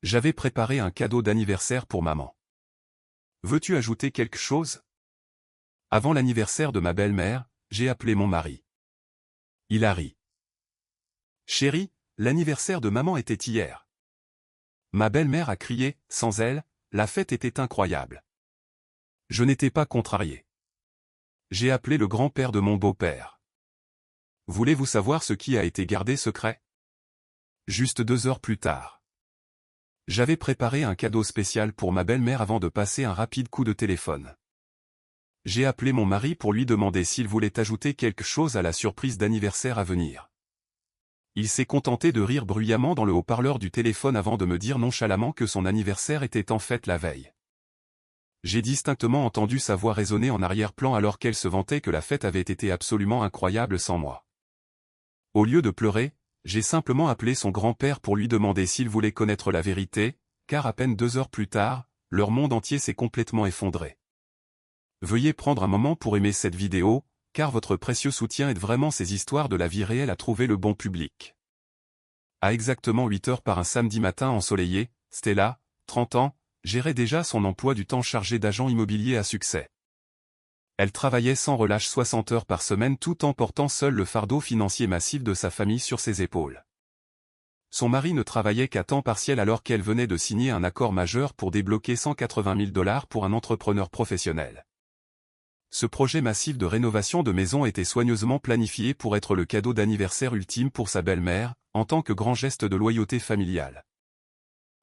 J'avais préparé un cadeau d'anniversaire pour maman. Veux-tu ajouter quelque chose? Avant l'anniversaire de ma belle-mère, j'ai appelé mon mari. Il a ri. Chérie, l'anniversaire de maman était hier. Ma belle-mère a crié, sans elle, la fête était incroyable. Je n'étais pas contrarié. J'ai appelé le grand-père de mon beau-père. Voulez-vous savoir ce qui a été gardé secret? Juste 2 heures plus tard. J'avais préparé un cadeau spécial pour ma belle-mère avant de passer un rapide coup de téléphone. J'ai appelé mon mari pour lui demander s'il voulait ajouter quelque chose à la surprise d'anniversaire à venir. Il s'est contenté de rire bruyamment dans le haut-parleur du téléphone avant de me dire nonchalamment que son anniversaire était en fait la veille. J'ai distinctement entendu sa voix résonner en arrière-plan alors qu'elle se vantait que la fête avait été absolument incroyable sans moi. Au lieu de pleurer, j'ai simplement appelé son grand-père pour lui demander s'il voulait connaître la vérité, car à peine 2 heures plus tard, leur monde entier s'est complètement effondré. Veuillez prendre un moment pour aimer cette vidéo, car votre précieux soutien aide vraiment ces histoires de la vie réelle à trouver le bon public. À exactement 8 heures par un samedi matin ensoleillé, Stella, 30 ans, gérait déjà son emploi du temps chargé d'agent immobilier à succès. Elle travaillait sans relâche 60 heures par semaine tout en portant seule le fardeau financier massif de sa famille sur ses épaules. Son mari ne travaillait qu'à temps partiel alors qu'elle venait de signer un accord majeur pour débloquer 180 000 $ pour un entrepreneur professionnel. Ce projet massif de rénovation de maison était soigneusement planifié pour être le cadeau d'anniversaire ultime pour sa belle-mère, en tant que grand geste de loyauté familiale.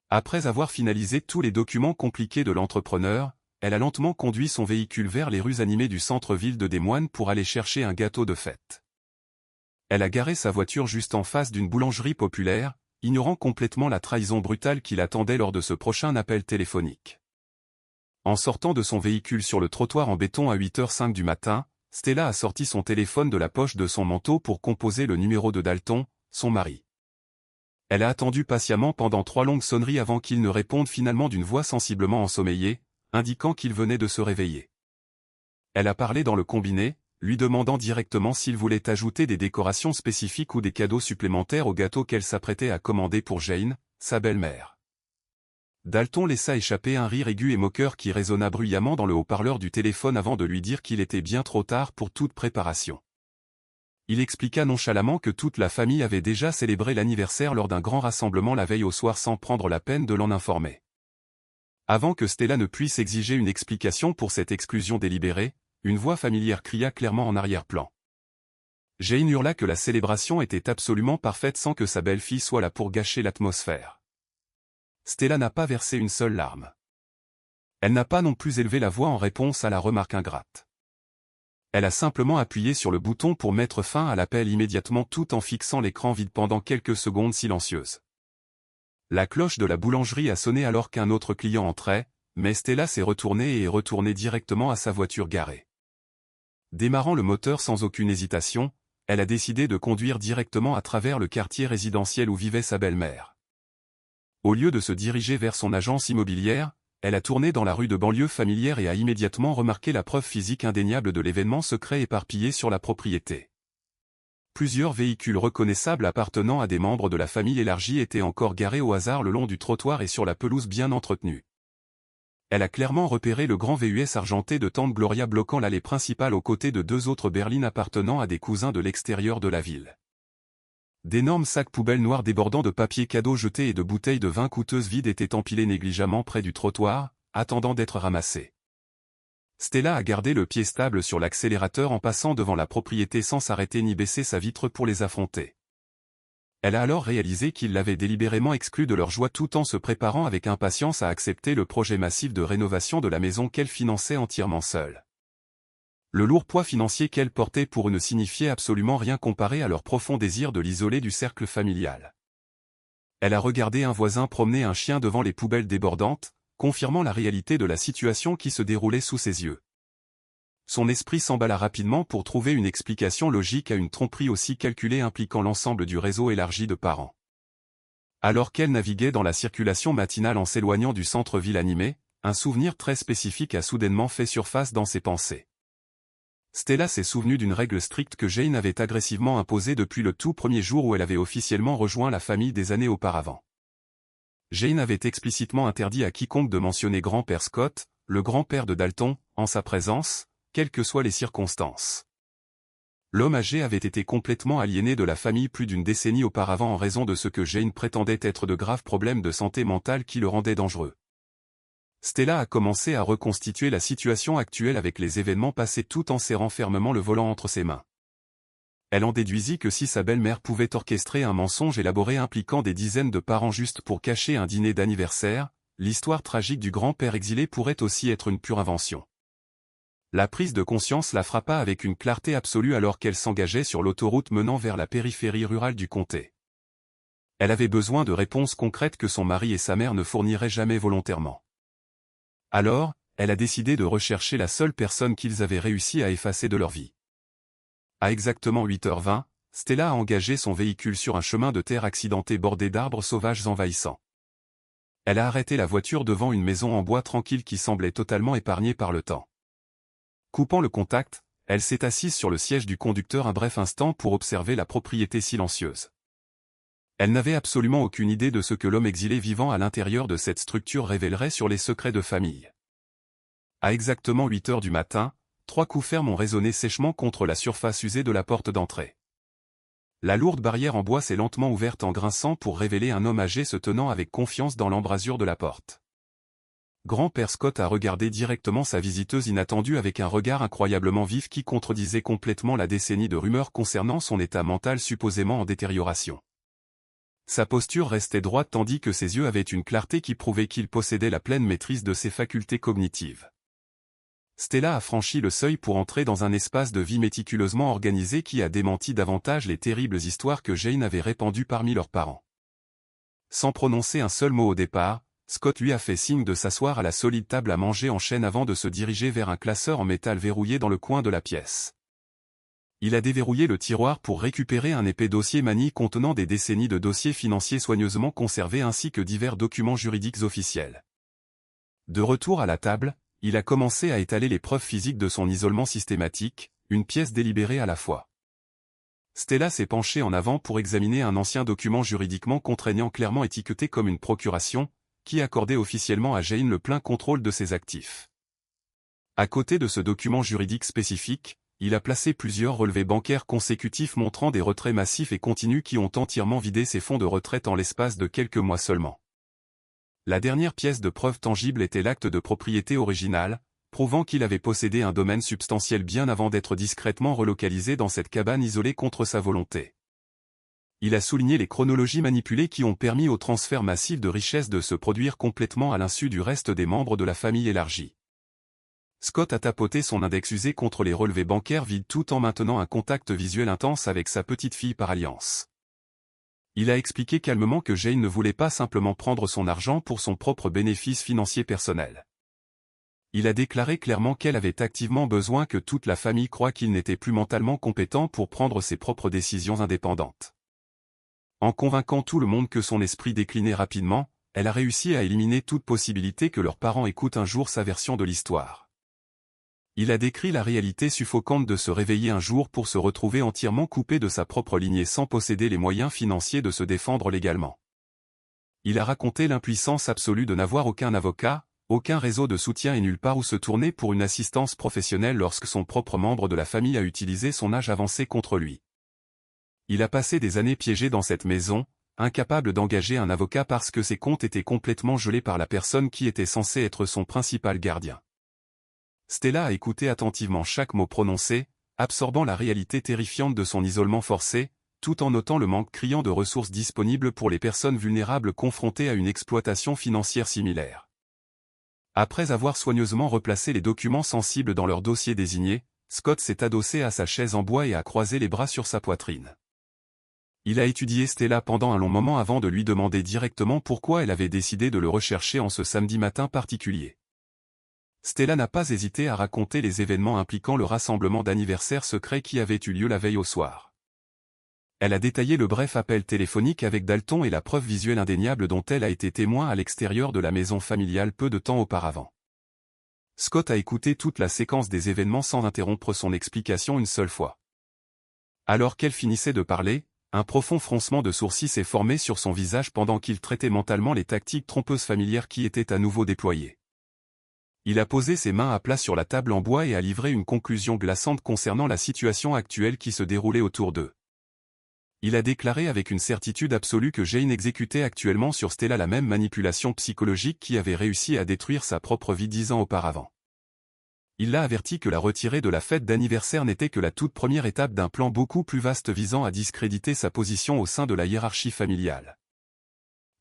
Après avoir finalisé tous les documents compliqués de l'entrepreneur, elle a lentement conduit son véhicule vers les rues animées du centre-ville de Des Moines pour aller chercher un gâteau de fête. Elle a garé sa voiture juste en face d'une boulangerie populaire, ignorant complètement la trahison brutale qui l'attendait lors de ce prochain appel téléphonique. En sortant de son véhicule sur le trottoir en béton à 8h05 du matin, Stella a sorti son téléphone de la poche de son manteau pour composer le numéro de Dalton, son mari. Elle a attendu patiemment pendant 3 longues sonneries avant qu'il ne réponde finalement d'une voix sensiblement ensommeillée, indiquant qu'il venait de se réveiller. Elle a parlé dans le combiné, lui demandant directement s'il voulait ajouter des décorations spécifiques ou des cadeaux supplémentaires au gâteau qu'elle s'apprêtait à commander pour Jane, sa belle-mère. Dalton laissa échapper un rire aigu et moqueur qui résonna bruyamment dans le haut-parleur du téléphone avant de lui dire qu'il était bien trop tard pour toute préparation. Il expliqua nonchalamment que toute la famille avait déjà célébré l'anniversaire lors d'un grand rassemblement la veille au soir sans prendre la peine de l'en informer. Avant que Stella ne puisse exiger une explication pour cette exclusion délibérée, une voix familière cria clairement en arrière-plan. Jane hurla que la célébration était absolument parfaite sans que sa belle-fille soit là pour gâcher l'atmosphère. Stella n'a pas versé une seule larme. Elle n'a pas non plus élevé la voix en réponse à la remarque ingrate. Elle a simplement appuyé sur le bouton pour mettre fin à l'appel immédiatement tout en fixant l'écran vide pendant quelques secondes silencieuses. La cloche de la boulangerie a sonné alors qu'un autre client entrait, mais Stella s'est retournée et est retournée directement à sa voiture garée. Démarrant le moteur sans aucune hésitation, elle a décidé de conduire directement à travers le quartier résidentiel où vivait sa belle-mère. Au lieu de se diriger vers son agence immobilière, elle a tourné dans la rue de banlieue familière et a immédiatement remarqué la preuve physique indéniable de l'événement secret éparpillé sur la propriété. Plusieurs véhicules reconnaissables appartenant à des membres de la famille élargie étaient encore garés au hasard le long du trottoir et sur la pelouse bien entretenue. Elle a clairement repéré le grand VUS argenté de tante Gloria bloquant l'allée principale aux côtés de 2 autres berlines appartenant à des cousins de l'extérieur de la ville. D'énormes sacs poubelles noirs débordant de papier cadeau jetés et de bouteilles de vin coûteuses vides étaient empilés négligemment près du trottoir, attendant d'être ramassés. Stella a gardé le pied stable sur l'accélérateur en passant devant la propriété sans s'arrêter ni baisser sa vitre pour les affronter. Elle a alors réalisé qu'ils l'avaient délibérément exclue de leur joie tout en se préparant avec impatience à accepter le projet massif de rénovation de la maison qu'elle finançait entièrement seule. Le lourd poids financier qu'elle portait pour eux ne signifiait absolument rien comparé à leur profond désir de l'isoler du cercle familial. Elle a regardé un voisin promener un chien devant les poubelles débordantes, confirmant la réalité de la situation qui se déroulait sous ses yeux. Son esprit s'emballa rapidement pour trouver une explication logique à une tromperie aussi calculée impliquant l'ensemble du réseau élargi de parents. Alors qu'elle naviguait dans la circulation matinale en s'éloignant du centre-ville animé, un souvenir très spécifique a soudainement fait surface dans ses pensées. Stella s'est souvenue d'une règle stricte que Jane avait agressivement imposée depuis le tout premier jour où elle avait officiellement rejoint la famille des années auparavant. Jane avait explicitement interdit à quiconque de mentionner grand-père Scott, le grand-père de Dalton, en sa présence, quelles que soient les circonstances. L'homme âgé avait été complètement aliéné de la famille plus d'une décennie auparavant en raison de ce que Jane prétendait être de graves problèmes de santé mentale qui le rendaient dangereux. Stella a commencé à reconstituer la situation actuelle avec les événements passés tout en serrant fermement le volant entre ses mains. Elle en déduisit que si sa belle-mère pouvait orchestrer un mensonge élaboré impliquant des dizaines de parents juste pour cacher un dîner d'anniversaire, l'histoire tragique du grand-père exilé pourrait aussi être une pure invention. La prise de conscience la frappa avec une clarté absolue alors qu'elle s'engageait sur l'autoroute menant vers la périphérie rurale du comté. Elle avait besoin de réponses concrètes que son mari et sa mère ne fourniraient jamais volontairement. Alors, elle a décidé de rechercher la seule personne qu'ils avaient réussi à effacer de leur vie. À exactement 8h20, Stella a engagé son véhicule sur un chemin de terre accidenté bordé d'arbres sauvages envahissants. Elle a arrêté la voiture devant une maison en bois tranquille qui semblait totalement épargnée par le temps. Coupant le contact, elle s'est assise sur le siège du conducteur un bref instant pour observer la propriété silencieuse. Elle n'avait absolument aucune idée de ce que l'homme exilé vivant à l'intérieur de cette structure révélerait sur les secrets de famille. À exactement 8h du matin, 3 coups fermes ont résonné sèchement contre la surface usée de la porte d'entrée. La lourde barrière en bois s'est lentement ouverte en grinçant pour révéler un homme âgé se tenant avec confiance dans l'embrasure de la porte. Grand-père Scott a regardé directement sa visiteuse inattendue avec un regard incroyablement vif qui contredisait complètement la décennie de rumeurs concernant son état mental supposément en détérioration. Sa posture restait droite tandis que ses yeux avaient une clarté qui prouvait qu'il possédait la pleine maîtrise de ses facultés cognitives. Stella a franchi le seuil pour entrer dans un espace de vie méticuleusement organisé qui a démenti davantage les terribles histoires que Jane avait répandues parmi leurs parents. Sans prononcer un seul mot au départ, Scott lui a fait signe de s'asseoir à la solide table à manger en chêne avant de se diriger vers un classeur en métal verrouillé dans le coin de la pièce. Il a déverrouillé le tiroir pour récupérer un épais dossier manie contenant des décennies de dossiers financiers soigneusement conservés ainsi que divers documents juridiques officiels. De retour à la table, il a commencé à étaler les preuves physiques de son isolement systématique, une pièce délibérée à la fois. Stella s'est penchée en avant pour examiner un ancien document juridiquement contraignant clairement étiqueté comme une procuration, qui accordait officiellement à Jane le plein contrôle de ses actifs. À côté de ce document juridique spécifique, il a placé plusieurs relevés bancaires consécutifs montrant des retraits massifs et continus qui ont entièrement vidé ses fonds de retraite en l'espace de quelques mois seulement. La dernière pièce de preuve tangible était l'acte de propriété original, prouvant qu'il avait possédé un domaine substantiel bien avant d'être discrètement relocalisé dans cette cabane isolée contre sa volonté. Il a souligné les chronologies manipulées qui ont permis au transfert massif de richesses de se produire complètement à l'insu du reste des membres de la famille élargie. Scott a tapoté son index usé contre les relevés bancaires vides tout en maintenant un contact visuel intense avec sa petite-fille par alliance. Il a expliqué calmement que Jane ne voulait pas simplement prendre son argent pour son propre bénéfice financier personnel. Il a déclaré clairement qu'elle avait activement besoin que toute la famille croie qu'il n'était plus mentalement compétent pour prendre ses propres décisions indépendantes. En convainquant tout le monde que son esprit déclinait rapidement, elle a réussi à éliminer toute possibilité que leurs parents écoutent un jour sa version de l'histoire. Il a décrit la réalité suffocante de se réveiller un jour pour se retrouver entièrement coupé de sa propre lignée sans posséder les moyens financiers de se défendre légalement. Il a raconté l'impuissance absolue de n'avoir aucun avocat, aucun réseau de soutien et nulle part où se tourner pour une assistance professionnelle lorsque son propre membre de la famille a utilisé son âge avancé contre lui. Il a passé des années piégé dans cette maison, incapable d'engager un avocat parce que ses comptes étaient complètement gelés par la personne qui était censée être son principal gardien. Stella a écouté attentivement chaque mot prononcé, absorbant la réalité terrifiante de son isolement forcé, tout en notant le manque criant de ressources disponibles pour les personnes vulnérables confrontées à une exploitation financière similaire. Après avoir soigneusement replacé les documents sensibles dans leur dossier désigné, Scott s'est adossé à sa chaise en bois et a croisé les bras sur sa poitrine. Il a étudié Stella pendant un long moment avant de lui demander directement pourquoi elle avait décidé de le rechercher en ce samedi matin particulier. Stella n'a pas hésité à raconter les événements impliquant le rassemblement d'anniversaire secret qui avait eu lieu la veille au soir. Elle a détaillé le bref appel téléphonique avec Dalton et la preuve visuelle indéniable dont elle a été témoin à l'extérieur de la maison familiale peu de temps auparavant. Scott a écouté toute la séquence des événements sans interrompre son explication une seule fois. Alors qu'elle finissait de parler, Un profond froncement de sourcils s'est formé sur son visage pendant qu'il traitait mentalement les tactiques trompeuses familières qui étaient à nouveau déployées. Il a posé ses mains à plat sur la table en bois et a livré une conclusion glaçante concernant la situation actuelle qui se déroulait autour d'eux. Il a déclaré avec une certitude absolue que Jane exécutait actuellement sur Stella la même manipulation psychologique qui avait réussi à détruire sa propre vie 10 ans auparavant. Il l'a averti que la retirée de la fête d'anniversaire n'était que la toute première étape d'un plan beaucoup plus vaste visant à discréditer sa position au sein de la hiérarchie familiale.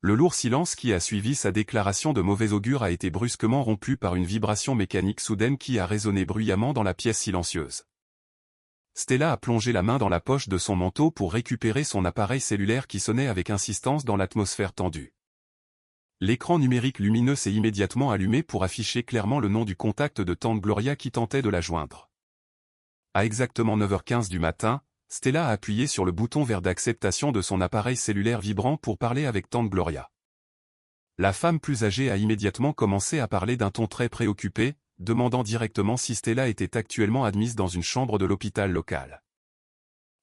Le lourd silence qui a suivi sa déclaration de mauvais augure a été brusquement rompu par une vibration mécanique soudaine qui a résonné bruyamment dans la pièce silencieuse. Stella a plongé la main dans la poche de son manteau pour récupérer son appareil cellulaire qui sonnait avec insistance dans l'atmosphère tendue. L'écran numérique lumineux s'est immédiatement allumé pour afficher clairement le nom du contact de tante Gloria qui tentait de la joindre. À exactement 9h15 du matin, Stella a appuyé sur le bouton vert d'acceptation de son appareil cellulaire vibrant pour parler avec tante Gloria. La femme plus âgée a immédiatement commencé à parler d'un ton très préoccupé, demandant directement si Stella était actuellement admise dans une chambre de l'hôpital local.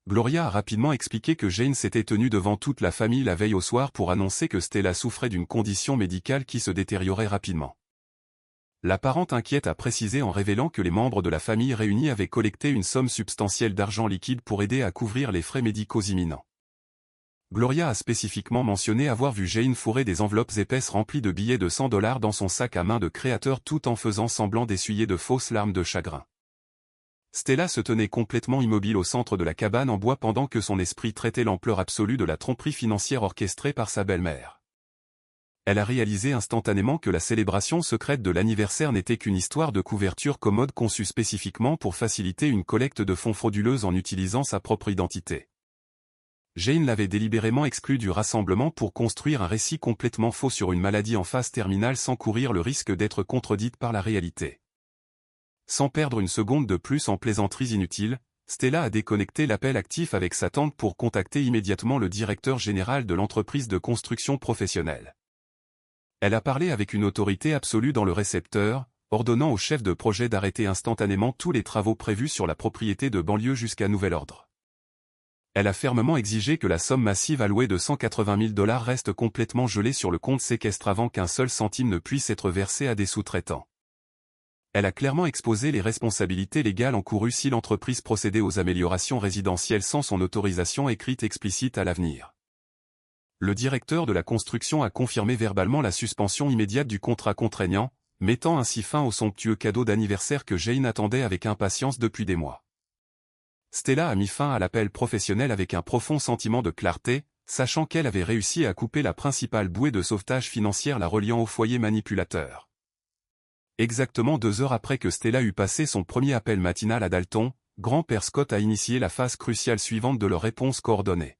Gloria a rapidement expliqué que Jane s'était tenue devant toute la famille la veille au soir pour annoncer que Stella souffrait d'une condition médicale qui se détériorait rapidement. La parente inquiète a précisé en révélant que les membres de la famille réunis avaient collecté une somme substantielle d'argent liquide pour aider à couvrir les frais médicaux imminents. Gloria a spécifiquement mentionné avoir vu Jane fourrer des enveloppes épaisses remplies de billets de $100 dans son sac à main de créateur tout en faisant semblant d'essuyer de fausses larmes de chagrin. Stella se tenait complètement immobile au centre de la cabane en bois pendant que son esprit traitait l'ampleur absolue de la tromperie financière orchestrée par sa belle-mère. Elle a réalisé instantanément que la célébration secrète de l'anniversaire n'était qu'une histoire de couverture commode conçue spécifiquement pour faciliter une collecte de fonds frauduleuse en utilisant sa propre identité. Jane l'avait délibérément exclue du rassemblement pour construire un récit complètement faux sur une maladie en phase terminale sans courir le risque d'être contredite par la réalité. Sans perdre une seconde de plus en plaisanteries inutiles, Stella a déconnecté l'appel actif avec sa tante pour contacter immédiatement le directeur général de l'entreprise de construction professionnelle. Elle a parlé avec une autorité absolue dans le récepteur, ordonnant au chef de projet d'arrêter instantanément tous les travaux prévus sur la propriété de banlieue jusqu'à nouvel ordre. Elle a fermement exigé que la somme massive allouée de $180 000 reste complètement gelée sur le compte séquestre avant qu'un seul centime ne puisse être versé à des sous-traitants. Elle a clairement exposé les responsabilités légales encourues si l'entreprise procédait aux améliorations résidentielles sans son autorisation écrite explicite à l'avenir. Le directeur de la construction a confirmé verbalement la suspension immédiate du contrat contraignant, mettant ainsi fin au somptueux cadeau d'anniversaire que Jane attendait avec impatience depuis des mois. Stella a mis fin à l'appel professionnel avec un profond sentiment de clarté, sachant qu'elle avait réussi à couper la principale bouée de sauvetage financière la reliant au foyer manipulateur. Exactement 2 heures après que Stella eut passé son premier appel matinal à Dalton, grand-père Scott a initié la phase cruciale suivante de leur réponse coordonnée.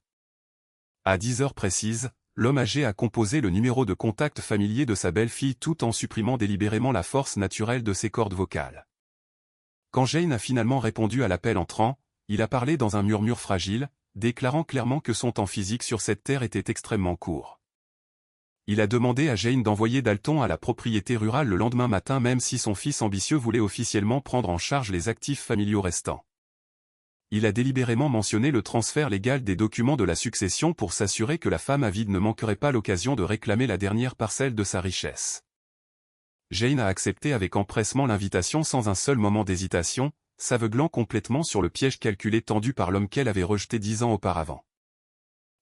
À 10 heures précises, l'homme âgé a composé le numéro de contact familier de sa belle-fille tout en supprimant délibérément la force naturelle de ses cordes vocales. Quand Jane a finalement répondu à l'appel entrant, il a parlé dans un murmure fragile, déclarant clairement que son temps physique sur cette terre était extrêmement court. Il a demandé à Jane d'envoyer Dalton à la propriété rurale le lendemain matin même si son fils ambitieux voulait officiellement prendre en charge les actifs familiaux restants. Il a délibérément mentionné le transfert légal des documents de la succession pour s'assurer que la femme avide ne manquerait pas l'occasion de réclamer la dernière parcelle de sa richesse. Jane a accepté avec empressement l'invitation sans un seul moment d'hésitation, s'aveuglant complètement sur le piège calculé tendu par l'homme qu'elle avait rejeté 10 ans auparavant.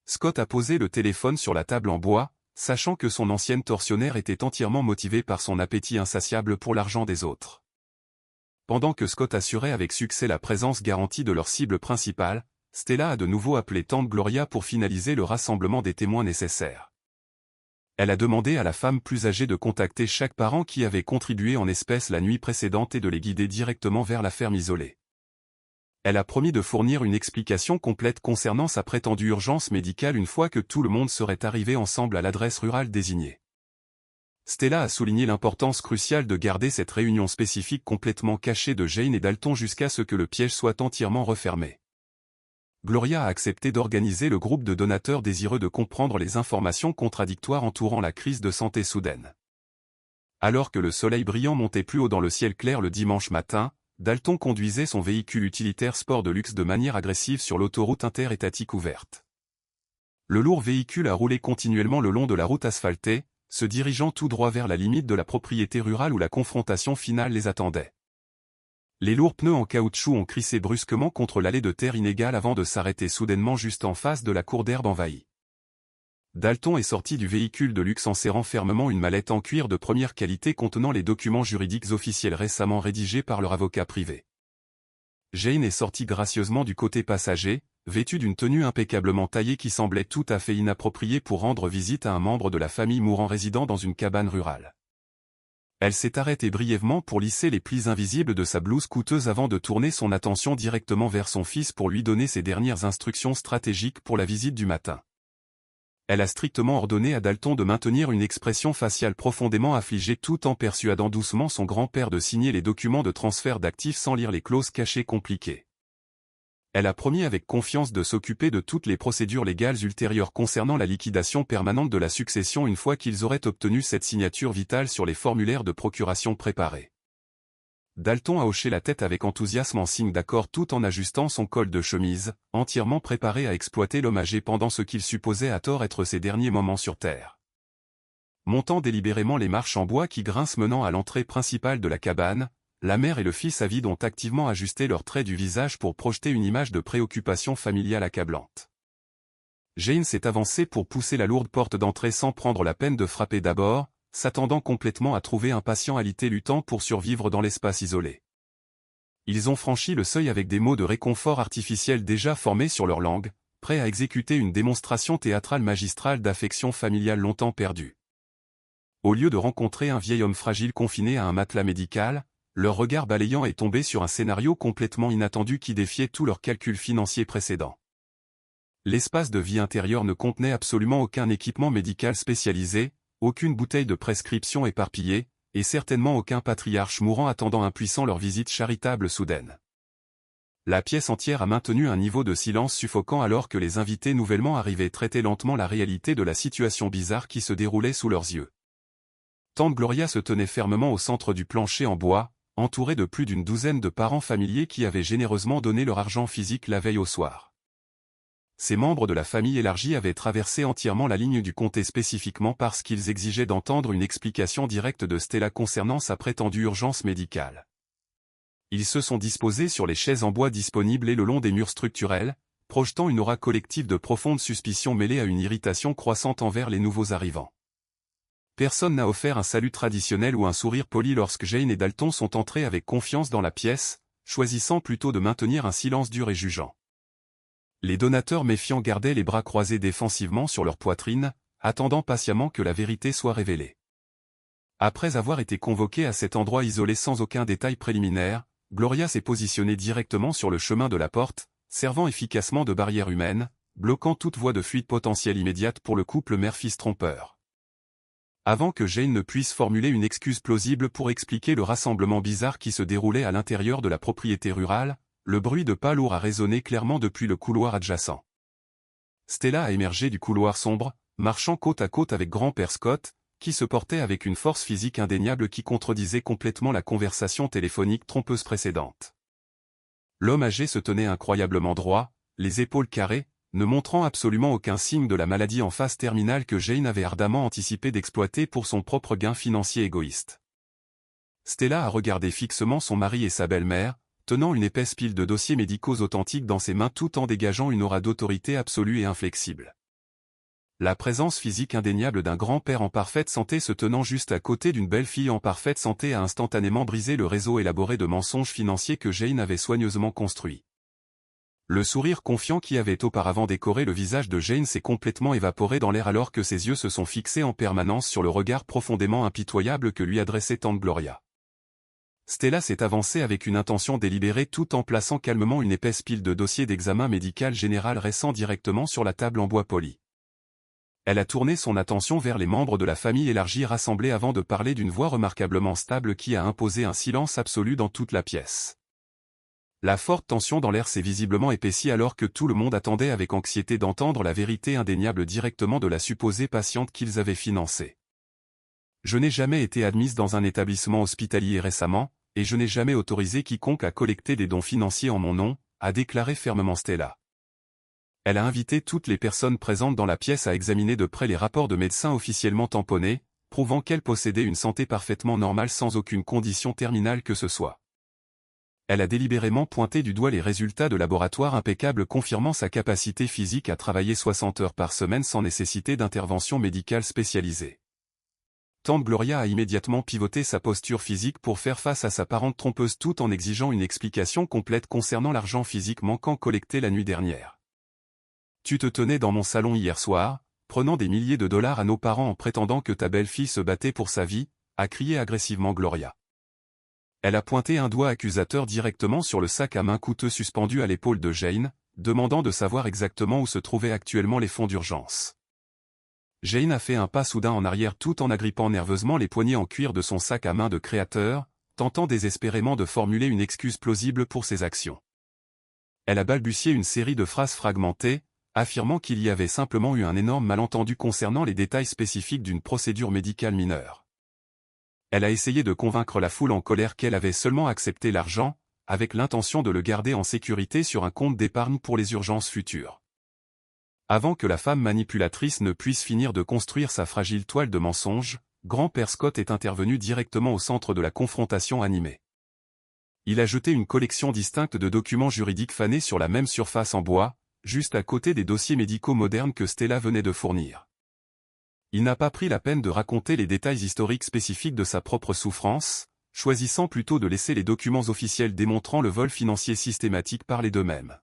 Scott a posé le téléphone sur la table en bois, sachant que son ancienne tortionnaire était entièrement motivée par son appétit insatiable pour l'argent des autres. Pendant que Scott assurait avec succès la présence garantie de leur cible principale, Stella a de nouveau appelé tante Gloria pour finaliser le rassemblement des témoins nécessaires. Elle a demandé à la femme plus âgée de contacter chaque parent qui avait contribué en espèces la nuit précédente et de les guider directement vers la ferme isolée. Elle a promis de fournir une explication complète concernant sa prétendue urgence médicale une fois que tout le monde serait arrivé ensemble à l'adresse rurale désignée. Stella a souligné l'importance cruciale de garder cette réunion spécifique complètement cachée de Jane et Dalton jusqu'à ce que le piège soit entièrement refermé. Gloria a accepté d'organiser le groupe de donateurs désireux de comprendre les informations contradictoires entourant la crise de santé soudaine. Alors que le soleil brillant montait plus haut dans le ciel clair le dimanche matin, Dalton conduisait son véhicule utilitaire sport de luxe de manière agressive sur l'autoroute interétatique ouverte. Le lourd véhicule a roulé continuellement le long de la route asphaltée, se dirigeant tout droit vers la limite de la propriété rurale où la confrontation finale les attendait. Les lourds pneus en caoutchouc ont crissé brusquement contre l'allée de terre inégale avant de s'arrêter soudainement juste en face de la cour d'herbe envahie. Dalton est sorti du véhicule de luxe en serrant fermement une mallette en cuir de première qualité contenant les documents juridiques officiels récemment rédigés par leur avocat privé. Jane est sortie gracieusement du côté passager, vêtue d'une tenue impeccablement taillée qui semblait tout à fait inappropriée pour rendre visite à un membre de la famille mourant résidant dans une cabane rurale. Elle s'est arrêtée brièvement pour lisser les plis invisibles de sa blouse coûteuse avant de tourner son attention directement vers son fils pour lui donner ses dernières instructions stratégiques pour la visite du matin. Elle a strictement ordonné à Dalton de maintenir une expression faciale profondément affligée tout en persuadant doucement son grand-père de signer les documents de transfert d'actifs sans lire les clauses cachées compliquées. Elle a promis avec confiance de s'occuper de toutes les procédures légales ultérieures concernant la liquidation permanente de la succession une fois qu'ils auraient obtenu cette signature vitale sur les formulaires de procuration préparés. Dalton a hoché la tête avec enthousiasme en signe d'accord tout en ajustant son col de chemise, entièrement préparé à exploiter l'homme âgé pendant ce qu'il supposait à tort être ses derniers moments sur Terre. Montant délibérément les marches en bois qui grincent menant à l'entrée principale de la cabane, la mère et le fils avides ont activement ajusté leurs traits du visage pour projeter une image de préoccupation familiale accablante. Jane s'est avancée pour pousser la lourde porte d'entrée sans prendre la peine de frapper d'abord, s'attendant complètement à trouver un patient alité luttant pour survivre dans l'espace isolé. Ils ont franchi le seuil avec des mots de réconfort artificiels déjà formés sur leur langue, prêts à exécuter une démonstration théâtrale magistrale d'affection familiale longtemps perdue. Au lieu de rencontrer un vieil homme fragile confiné à un matelas médical, leur regard balayant est tombé sur un scénario complètement inattendu qui défiait tous leurs calculs financiers précédents. L'espace de vie intérieur ne contenait absolument aucun équipement médical spécialisé, aucune bouteille de prescription éparpillée, et certainement aucun patriarche mourant attendant impuissant leur visite charitable soudaine. La pièce entière a maintenu un niveau de silence suffocant alors que les invités nouvellement arrivés traitaient lentement la réalité de la situation bizarre qui se déroulait sous leurs yeux. Tante Gloria se tenait fermement au centre du plancher en bois, entourée de plus d'une douzaine de parents familiers qui avaient généreusement donné leur argent physique la veille au soir. Ces membres de la famille élargie avaient traversé entièrement la ligne du comté spécifiquement parce qu'ils exigeaient d'entendre une explication directe de Stella concernant sa prétendue urgence médicale. Ils se sont disposés sur les chaises en bois disponibles et le long des murs structurels, projetant une aura collective de profonde suspicion mêlée à une irritation croissante envers les nouveaux arrivants. Personne n'a offert un salut traditionnel ou un sourire poli lorsque Jane et Dalton sont entrés avec confiance dans la pièce, choisissant plutôt de maintenir un silence dur et jugeant. Les donateurs méfiants gardaient les bras croisés défensivement sur leur poitrine, attendant patiemment que la vérité soit révélée. Après avoir été convoquée à cet endroit isolé sans aucun détail préliminaire, Gloria s'est positionnée directement sur le chemin de la porte, servant efficacement de barrière humaine, bloquant toute voie de fuite potentielle immédiate pour le couple mère-fils trompeur. Avant que Jane ne puisse formuler une excuse plausible pour expliquer le rassemblement bizarre qui se déroulait à l'intérieur de la propriété rurale, le bruit de pas lourds a résonné clairement depuis le couloir adjacent. Stella a émergé du couloir sombre, marchant côte à côte avec grand-père Scott, qui se portait avec une force physique indéniable qui contredisait complètement la conversation téléphonique trompeuse précédente. L'homme âgé se tenait incroyablement droit, les épaules carrées, ne montrant absolument aucun signe de la maladie en phase terminale que Jane avait ardemment anticipé d'exploiter pour son propre gain financier égoïste. Stella a regardé fixement son mari et sa belle-mère, tenant une épaisse pile de dossiers médicaux authentiques dans ses mains tout en dégageant une aura d'autorité absolue et inflexible. La présence physique indéniable d'un grand-père en parfaite santé se tenant juste à côté d'une belle-fille en parfaite santé a instantanément brisé le réseau élaboré de mensonges financiers que Jane avait soigneusement construit. Le sourire confiant qui avait auparavant décoré le visage de Jane s'est complètement évaporé dans l'air alors que ses yeux se sont fixés en permanence sur le regard profondément impitoyable que lui adressait tante Gloria. Stella s'est avancée avec une intention délibérée tout en plaçant calmement une épaisse pile de dossiers d'examen médical général récent directement sur la table en bois poli. Elle a tourné son attention vers les membres de la famille élargie rassemblés avant de parler d'une voix remarquablement stable qui a imposé un silence absolu dans toute la pièce. La forte tension dans l'air s'est visiblement épaissie alors que tout le monde attendait avec anxiété d'entendre la vérité indéniable directement de la supposée patiente qu'ils avaient financée. Je n'ai jamais été admise dans un établissement hospitalier récemment, et je n'ai jamais autorisé quiconque à collecter des dons financiers en mon nom, a déclaré fermement Stella. Elle a invité toutes les personnes présentes dans la pièce à examiner de près les rapports de médecins officiellement tamponnés, prouvant qu'elle possédait une santé parfaitement normale sans aucune condition terminale que ce soit. Elle a délibérément pointé du doigt les résultats de laboratoire impeccables confirmant sa capacité physique à travailler 60 heures par semaine sans nécessité d'intervention médicale spécialisée. Tante Gloria a immédiatement pivoté sa posture physique pour faire face à sa parente trompeuse tout en exigeant une explication complète concernant l'argent physique manquant collecté la nuit dernière. Tu te tenais dans mon salon hier soir, prenant des milliers de dollars à nos parents en prétendant que ta belle-fille se battait pour sa vie, a crié agressivement Gloria. Elle a pointé un doigt accusateur directement sur le sac à main coûteux suspendu à l'épaule de Jane, demandant de savoir exactement où se trouvaient actuellement les fonds d'urgence. Jane a fait un pas soudain en arrière tout en agrippant nerveusement les poignets en cuir de son sac à main de créateur, tentant désespérément de formuler une excuse plausible pour ses actions. Elle a balbutié une série de phrases fragmentées, affirmant qu'il y avait simplement eu un énorme malentendu concernant les détails spécifiques d'une procédure médicale mineure. Elle a essayé de convaincre la foule en colère qu'elle avait seulement accepté l'argent, avec l'intention de le garder en sécurité sur un compte d'épargne pour les urgences futures. Avant que la femme manipulatrice ne puisse finir de construire sa fragile toile de mensonges, grand-père Scott est intervenu directement au centre de la confrontation animée. Il a jeté une collection distincte de documents juridiques fanés sur la même surface en bois, juste à côté des dossiers médicaux modernes que Stella venait de fournir. Il n'a pas pris la peine de raconter les détails historiques spécifiques de sa propre souffrance, choisissant plutôt de laisser les documents officiels démontrant le vol financier systématique parler d'eux-mêmes.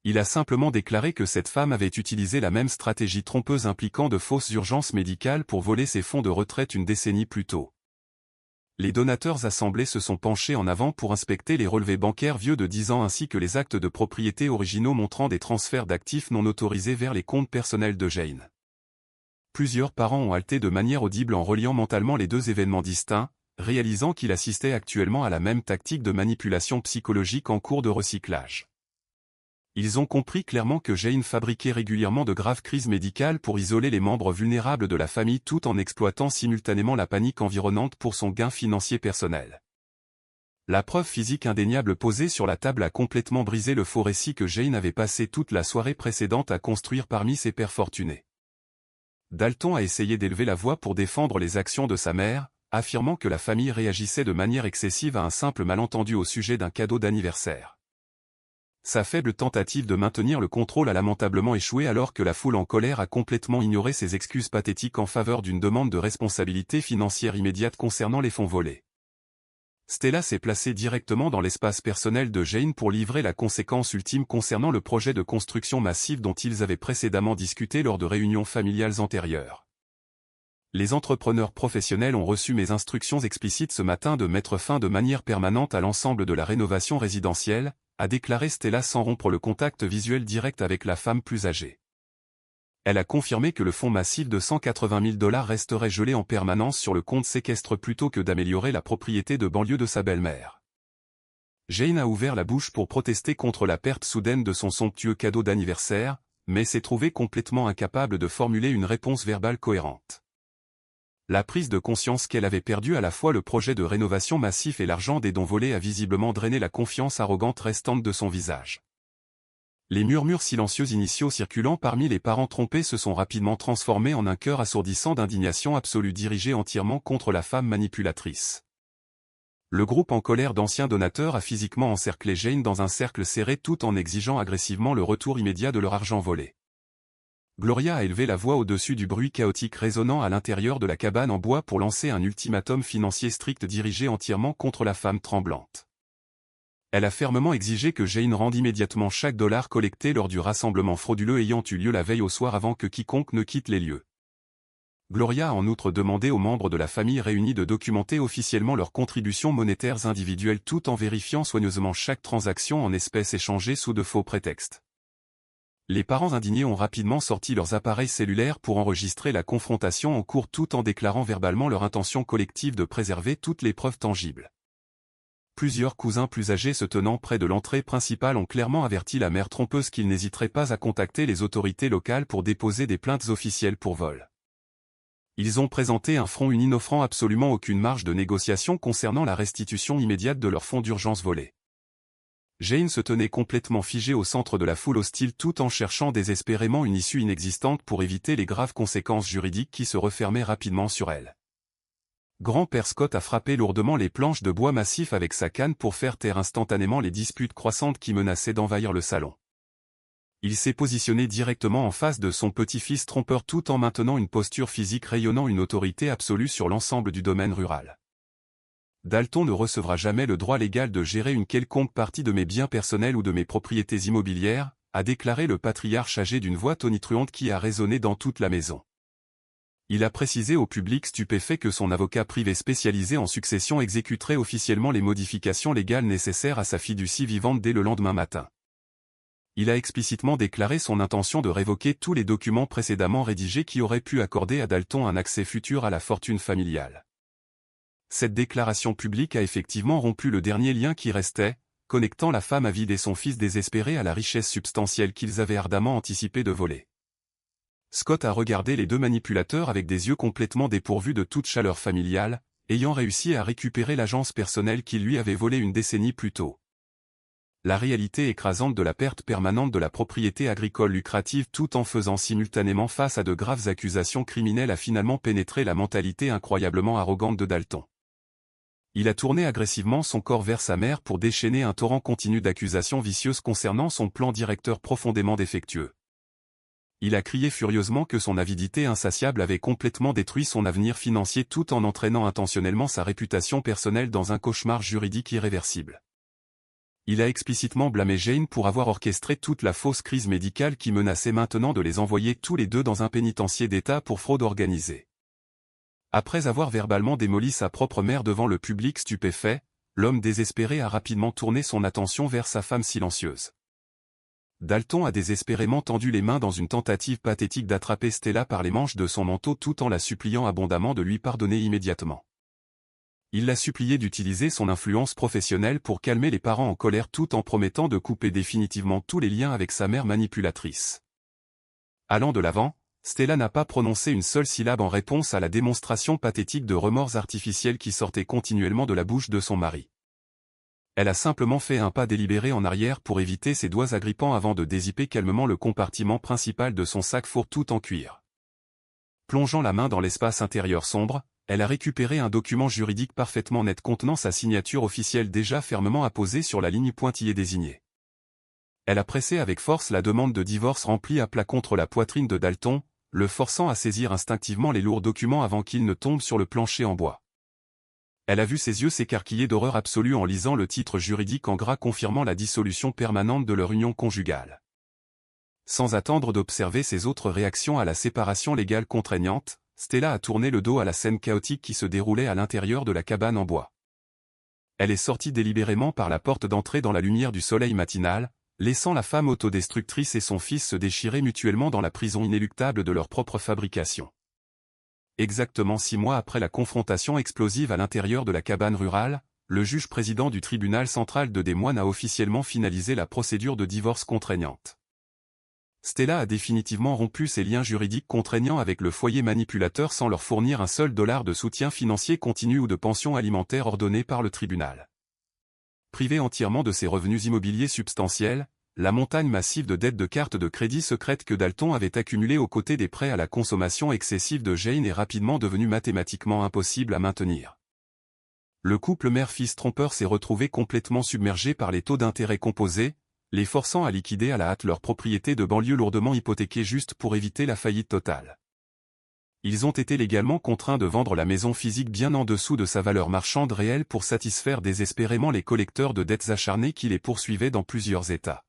Il a simplement déclaré que cette femme avait utilisé la même stratégie trompeuse impliquant de fausses urgences médicales pour voler ses fonds de retraite une décennie plus tôt. Les donateurs assemblés se sont penchés en avant pour inspecter les relevés bancaires vieux de 10 ans ainsi que les actes de propriété originaux montrant des transferts d'actifs non autorisés vers les comptes personnels de Jane. Plusieurs parents ont halté de manière audible en reliant mentalement les deux événements distincts, réalisant qu'il assistait actuellement à la même tactique de manipulation psychologique en cours de recyclage. Ils ont compris clairement que Jane fabriquait régulièrement de graves crises médicales pour isoler les membres vulnérables de la famille tout en exploitant simultanément la panique environnante pour son gain financier personnel. La preuve physique indéniable posée sur la table a complètement brisé le faux récit que Jane avait passé toute la soirée précédente à construire parmi ses pères fortunés. Dalton a essayé d'élever la voix pour défendre les actions de sa mère, affirmant que la famille réagissait de manière excessive à un simple malentendu au sujet d'un cadeau d'anniversaire. Sa faible tentative de maintenir le contrôle a lamentablement échoué alors que la foule en colère a complètement ignoré ses excuses pathétiques en faveur d'une demande de responsabilité financière immédiate concernant les fonds volés. Stella s'est placée directement dans l'espace personnel de Jane pour livrer la conséquence ultime concernant le projet de construction massive dont ils avaient précédemment discuté lors de réunions familiales antérieures. Les entrepreneurs professionnels ont reçu mes instructions explicites ce matin de mettre fin de manière permanente à l'ensemble de la rénovation résidentielle, a déclaré Stella sans rompre le contact visuel direct avec la femme plus âgée. Elle a confirmé que le fonds massif de 180 000 $ resterait gelé en permanence sur le compte séquestre plutôt que d'améliorer la propriété de banlieue de sa belle-mère. Jane a ouvert la bouche pour protester contre la perte soudaine de son somptueux cadeau d'anniversaire, mais s'est trouvée complètement incapable de formuler une réponse verbale cohérente. La prise de conscience qu'elle avait perdu à la fois le projet de rénovation massif et l'argent des dons volés a visiblement drainé la confiance arrogante restante de son visage. Les murmures silencieux initiaux circulant parmi les parents trompés se sont rapidement transformés en un chœur assourdissant d'indignation absolue dirigé entièrement contre la femme manipulatrice. Le groupe en colère d'anciens donateurs a physiquement encerclé Jane dans un cercle serré tout en exigeant agressivement le retour immédiat de leur argent volé. Gloria a élevé la voix au-dessus du bruit chaotique résonnant à l'intérieur de la cabane en bois pour lancer un ultimatum financier strict dirigé entièrement contre la femme tremblante. Elle a fermement exigé que Jane rende immédiatement chaque dollar collecté lors du rassemblement frauduleux ayant eu lieu la veille au soir avant que quiconque ne quitte les lieux. Gloria a en outre demandé aux membres de la famille réunis de documenter officiellement leurs contributions monétaires individuelles tout en vérifiant soigneusement chaque transaction en espèces échangées sous de faux prétextes. Les parents indignés ont rapidement sorti leurs appareils cellulaires pour enregistrer la confrontation en cours tout en déclarant verbalement leur intention collective de préserver toutes les preuves tangibles. Plusieurs cousins plus âgés se tenant près de l'entrée principale ont clairement averti la mère trompeuse qu'ils n'hésiteraient pas à contacter les autorités locales pour déposer des plaintes officielles pour vol. Ils ont présenté un front uni n'offrant absolument aucune marge de négociation concernant la restitution immédiate de leurs fonds d'urgence volés. Jane se tenait complètement figée au centre de la foule hostile tout en cherchant désespérément une issue inexistante pour éviter les graves conséquences juridiques qui se refermaient rapidement sur elle. Grand-père Scott a frappé lourdement les planches de bois massif avec sa canne pour faire taire instantanément les disputes croissantes qui menaçaient d'envahir le salon. Il s'est positionné directement en face de son petit-fils trompeur tout en maintenant une posture physique rayonnant une autorité absolue sur l'ensemble du domaine rural. Dalton ne recevra jamais le droit légal de gérer une quelconque partie de mes biens personnels ou de mes propriétés immobilières, a déclaré le patriarche âgé d'une voix tonitruante qui a résonné dans toute la maison. Il a précisé au public stupéfait que son avocat privé spécialisé en succession exécuterait officiellement les modifications légales nécessaires à sa fiducie vivante dès le lendemain matin. Il a explicitement déclaré son intention de révoquer tous les documents précédemment rédigés qui auraient pu accorder à Dalton un accès futur à la fortune familiale. Cette déclaration publique a effectivement rompu le dernier lien qui restait, connectant la femme avide et son fils désespéré à la richesse substantielle qu'ils avaient ardemment anticipé de voler. Scott a regardé les deux manipulateurs avec des yeux complètement dépourvus de toute chaleur familiale, ayant réussi à récupérer l'agence personnelle qu'il lui avait volée une décennie plus tôt. La réalité écrasante de la perte permanente de la propriété agricole lucrative tout en faisant simultanément face à de graves accusations criminelles a finalement pénétré la mentalité incroyablement arrogante de Dalton. Il a tourné agressivement son corps vers sa mère pour déchaîner un torrent continu d'accusations vicieuses concernant son plan directeur profondément défectueux. Il a crié furieusement que son avidité insatiable avait complètement détruit son avenir financier tout en entraînant intentionnellement sa réputation personnelle dans un cauchemar juridique irréversible. Il a explicitement blâmé Jane pour avoir orchestré toute la fausse crise médicale qui menaçait maintenant de les envoyer tous les deux dans un pénitencier d'État pour fraude organisée. Après avoir verbalement démoli sa propre mère devant le public stupéfait, l'homme désespéré a rapidement tourné son attention vers sa femme silencieuse. Dalton a désespérément tendu les mains dans une tentative pathétique d'attraper Stella par les manches de son manteau tout en la suppliant abondamment de lui pardonner immédiatement. Il l'a supplié d'utiliser son influence professionnelle pour calmer les parents en colère tout en promettant de couper définitivement tous les liens avec sa mère manipulatrice. Allant de l'avant, Stella n'a pas prononcé une seule syllabe en réponse à la démonstration pathétique de remords artificiels qui sortait continuellement de la bouche de son mari. Elle a simplement fait un pas délibéré en arrière pour éviter ses doigts agrippants avant de dézipper calmement le compartiment principal de son sac fourre tout en cuir. Plongeant la main dans l'espace intérieur sombre, elle a récupéré un document juridique parfaitement net contenant sa signature officielle déjà fermement apposée sur la ligne pointillée désignée. Elle a pressé avec force la demande de divorce remplie à plat contre la poitrine de Dalton, le forçant à saisir instinctivement les lourds documents avant qu'ils ne tombent sur le plancher en bois. Elle a vu ses yeux s'écarquiller d'horreur absolue en lisant le titre juridique en gras confirmant la dissolution permanente de leur union conjugale. Sans attendre d'observer ses autres réactions à la séparation légale contraignante, Stella a tourné le dos à la scène chaotique qui se déroulait à l'intérieur de la cabane en bois. Elle est sortie délibérément par la porte d'entrée dans la lumière du soleil matinal, laissant la femme autodestructrice et son fils se déchirer mutuellement dans la prison inéluctable de leur propre fabrication. Exactement 6 mois après la confrontation explosive à l'intérieur de la cabane rurale, le juge président du tribunal central de Des Moines a officiellement finalisé la procédure de divorce contraignante. Stella a définitivement rompu ses liens juridiques contraignants avec le foyer manipulateur sans leur fournir un seul dollar de soutien financier continu ou de pension alimentaire ordonnée par le tribunal. Privée entièrement de ses revenus immobiliers substantiels, la montagne massive de dettes de cartes de crédit secrètes que Dalton avait accumulées aux côtés des prêts à la consommation excessive de Jane est rapidement devenue mathématiquement impossible à maintenir. Le couple mère-fils trompeur s'est retrouvé complètement submergé par les taux d'intérêt composés, les forçant à liquider à la hâte leurs propriétés de banlieue lourdement hypothéquées juste pour éviter la faillite totale. Ils ont été légalement contraints de vendre la maison physique bien en dessous de sa valeur marchande réelle pour satisfaire désespérément les collecteurs de dettes acharnés qui les poursuivaient dans plusieurs États.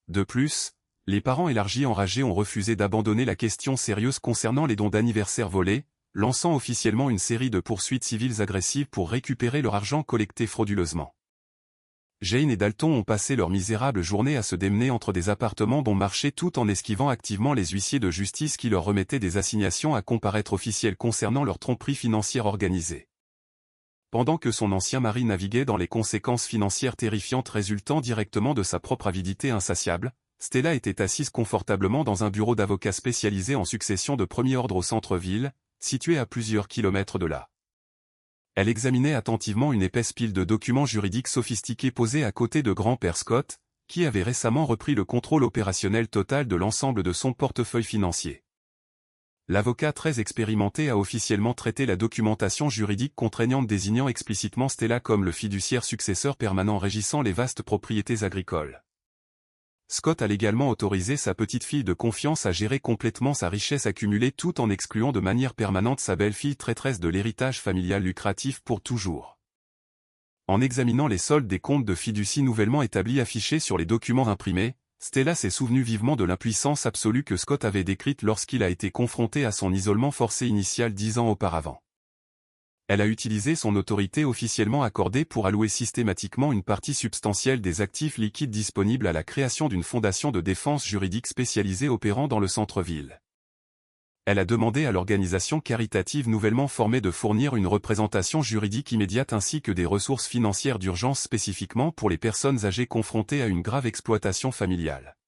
De plus, les parents élargis enragés ont refusé d'abandonner la question sérieuse concernant les dons d'anniversaire volés, lançant officiellement une série de poursuites civiles agressives pour récupérer leur argent collecté frauduleusement. Jane et Dalton ont passé leur misérable journée à se démener entre des appartements bon marché tout en esquivant activement les huissiers de justice qui leur remettaient des assignations à comparaître officielles concernant leur tromperie financière organisée. Pendant que son ancien mari naviguait dans les conséquences financières terrifiantes résultant directement de sa propre avidité insatiable, Stella était assise confortablement dans un bureau d'avocat spécialisé en succession de premier ordre au centre-ville, situé à plusieurs kilomètres de là. Elle examinait attentivement une épaisse pile de documents juridiques sophistiqués posés à côté de grand-père Scott, qui avait récemment repris le contrôle opérationnel total de l'ensemble de son portefeuille financier. L'avocat très expérimenté a officiellement traité la documentation juridique contraignante désignant explicitement Stella comme le fiduciaire successeur permanent régissant les vastes propriétés agricoles. Scott a légalement autorisé sa petite-fille de confiance à gérer complètement sa richesse accumulée tout en excluant de manière permanente sa belle-fille traîtresse de l'héritage familial lucratif pour toujours. En examinant les soldes des comptes de fiducie nouvellement établis affichés sur les documents imprimés, Stella s'est souvenue vivement de l'impuissance absolue que Scott avait décrite lorsqu'il a été confronté à son isolement forcé initial 10 ans auparavant. Elle a utilisé son autorité officiellement accordée pour allouer systématiquement une partie substantielle des actifs liquides disponibles à la création d'une fondation de défense juridique spécialisée opérant dans le centre-ville. Elle a demandé à l'organisation caritative nouvellement formée de fournir une représentation juridique immédiate ainsi que des ressources financières d'urgence spécifiquement pour les personnes âgées confrontées à une grave exploitation familiale.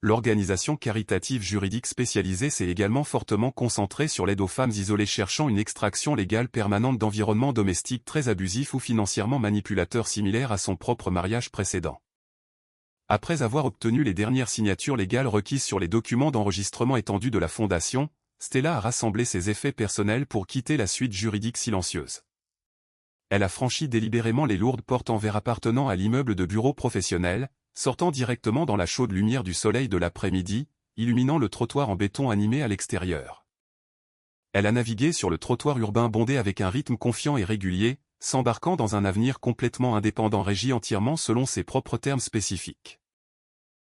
L'organisation caritative juridique spécialisée s'est également fortement concentrée sur l'aide aux femmes isolées cherchant une extraction légale permanente d'environnements domestiques très abusifs ou financièrement manipulateurs similaires à son propre mariage précédent. Après avoir obtenu les dernières signatures légales requises sur les documents d'enregistrement étendus de la Fondation, Stella a rassemblé ses effets personnels pour quitter la suite juridique silencieuse. Elle a franchi délibérément les lourdes portes en verre appartenant à l'immeuble de bureau professionnel, sortant directement dans la chaude lumière du soleil de l'après-midi, illuminant le trottoir en béton animé à l'extérieur. Elle a navigué sur le trottoir urbain bondé avec un rythme confiant et régulier, s'embarquant dans un avenir complètement indépendant régi entièrement selon ses propres termes spécifiques.